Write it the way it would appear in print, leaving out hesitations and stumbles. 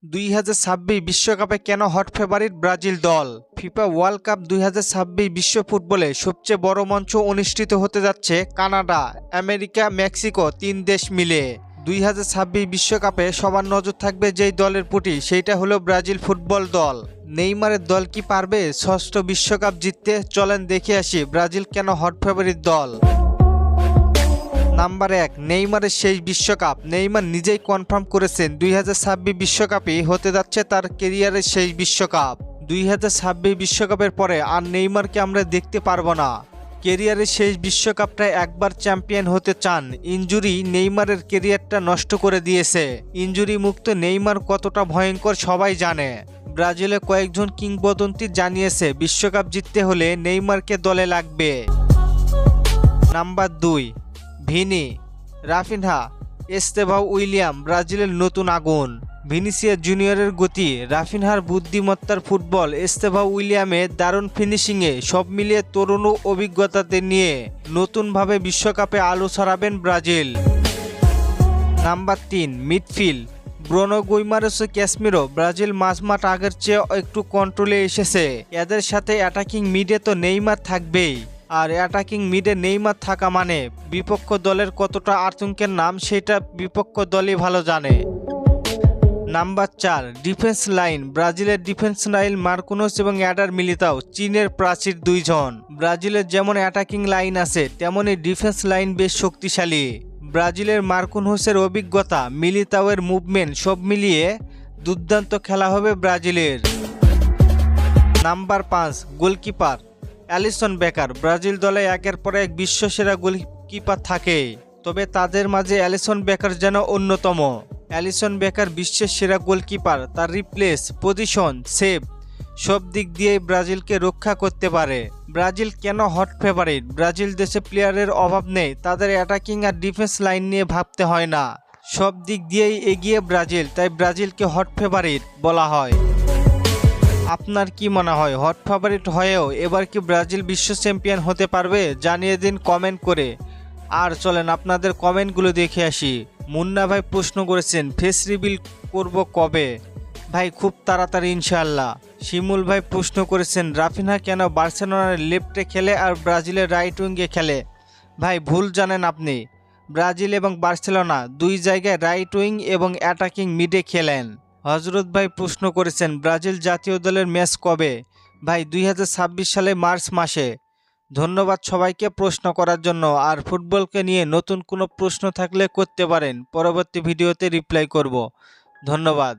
2026 বিশ্বকাপে কেন hot favourite Brazil দল? ফিফা ওয়ার্ল্ড কাপ 2026 বিশ্ব ফুটবলে সবচেয়ে বড় মঞ্চ অনুষ্ঠিত হতে যাচ্ছে কানাডা, আমেরিকা, মেক্সিকো 3 দেশ মিলে। 2026 বিশ্বকাপে সবার নজর থাকবে যেই দলের প্রতি, সেইটা হলো ব্রাজিল ফুটবল দল। নেইমারের দল কি পারবে ষষ্ঠ বিশ্বকাপ জিততে? চলেন দেখে আসি ব্রাজিল কেন হট ফেভারিট দল। নাম্বার 1, নেইমারের শেষ বিশ্বকাপ। নেইমার নিজেই কনফার্ম করেছেন 2026 বিশ্বকাপই হতে যাচ্ছে তার ক্যারিয়ারের শেষ বিশ্বকাপ। 2026 বিশ্বকাপের পরে আর নেইমারকে আমরা দেখতে পারবো না। ক্যারিয়ারের শেষ বিশ্বকাপটায় একবার চ্যাম্পিয়ন হতে চান। ইনজুরি নেইমারের ক্যারিয়ারটা নষ্ট করে দিয়েছে। ইনজুরি মুক্ত নেইমার কতটা ভয়ঙ্কর সবাই জানে। ব্রাজিলে কয়েকজন কিংবদন্তি জানিয়েছে বিশ্বকাপ জিততে হলে নেইমারকে দলে লাগবে। Number 2, Vini, Raphinha, Estevao William ব্রাজিলের নতুন আগুন। ভিনিসিয়াস জুনিয়রের গতি, রাফিনহার বুদ্ধিমত্তার ফুটবল, এস্তেভাও উইলিয়ামের দারুণ ফিনিশিংয়ে সব মিলিয়ে তরুণ অভিজ্ঞতাতে নিয়ে নতুনভাবে বিশ্বকাপে আলো ছড়াবেন Brazil. Number 3, midfield, Bruno Guimaraes ও ক্যাসমিরো। ব্রাজিল মাঝমাঠ আগের চেয়ে একটু কন্ট্রোলে এসেছে। এদের সাথে অ্যাটাকিং মিডে তো নেইমার থাকবেই। আর অ্যাটাকিং মিডে নেইমার থাকা মানে বিপক্ষ দলের কতটা আতঙ্কের নাম সেটা বিপক্ষ দলই ভালো জানে। Number 4, defence line. ব্রাজিলের ডিফেন্স লাইন মার্কুনোস এবং অ্যাডার মিলিতাও চীনের প্রাচীর দুইজন। ব্রাজিলের যেমন অ্যাটাকিং লাইন আছে তেমনই ডিফেন্স লাইন বেশ শক্তিশালী। ব্রাজিলের মার্কুনোসের অভিজ্ঞতা, মিলিতাওয়ের মুভমেন্ট সব মিলিয়ে দুর্দান্ত খেলা হবে ব্রাজিলের। Number 5, goalkeeper, Alisson Becker. Brazil দলে একের পর এক বিশ্বসেরা গোলকিপার থাকে, তবে তাদের মাঝে অ্যালিসন বেকার যেন অন্যতম। অ্যালিসন বেকার বিশ্বের সেরা গোলকিপার। তার রিপ্লেস, পজিশন, সেভ সব দিক দিয়েই ব্রাজিলকে রক্ষা করতে পারে। ব্রাজিল কেন হট ফেভারিট? ব্রাজিল দেশে প্লেয়ারের অভাব নেই, তাদের অ্যাটাকিং আর ডিফেন্স লাইন নিয়ে ভাবতে হয় না। সব দিক দিয়েই এগিয়ে ব্রাজিল, তাই ব্রাজিলকে হট ফেভারিট বলা হয়। আপনার কি মনে হয় হট ফেভারিট হয়েও এবার কি ব্রাজিল বিশ্ব চ্যাম্পিয়ন হতে পারবে? জানিয়ে দিন কমেন্ট করে। আর চলেন আপনাদের কমেন্টগুলো দেখে আসি। মুন্না ভাই প্রশ্ন করেছেন ফেস রিভিল করব কবে? ভাই খুব তাড়াতাড়ি ইনশাআল্লাহ। শিমুল ভাই প্রশ্ন করেছেন রাফিনহা কেন বার্সেলোনার লেফটে খেলে আর ব্রাজিলের রাইট উইঙ্গে খেলে? ভাই ভুল জানেন আপনি। ব্রাজিল এবং বার্সেলোনা দুই জায়গায় রাইট উইং এবং অ্যাটাকিং মিডে খেলেন। হজরত ভাই প্রশ্ন করেছেন ব্রাজিল জাতীয় দলের ম্যাচ কবে? ভাই 2026 সালে মার্চ মাসে। ধন্যবাদ সবাইকে প্রশ্ন করার জন্য। আর ফুটবলকে নিয়ে নতুন কোনো প্রশ্ন থাকলে করতে পারেন, পরবর্তী ভিডিওতে রিপ্লাই করব। ধন্যবাদ।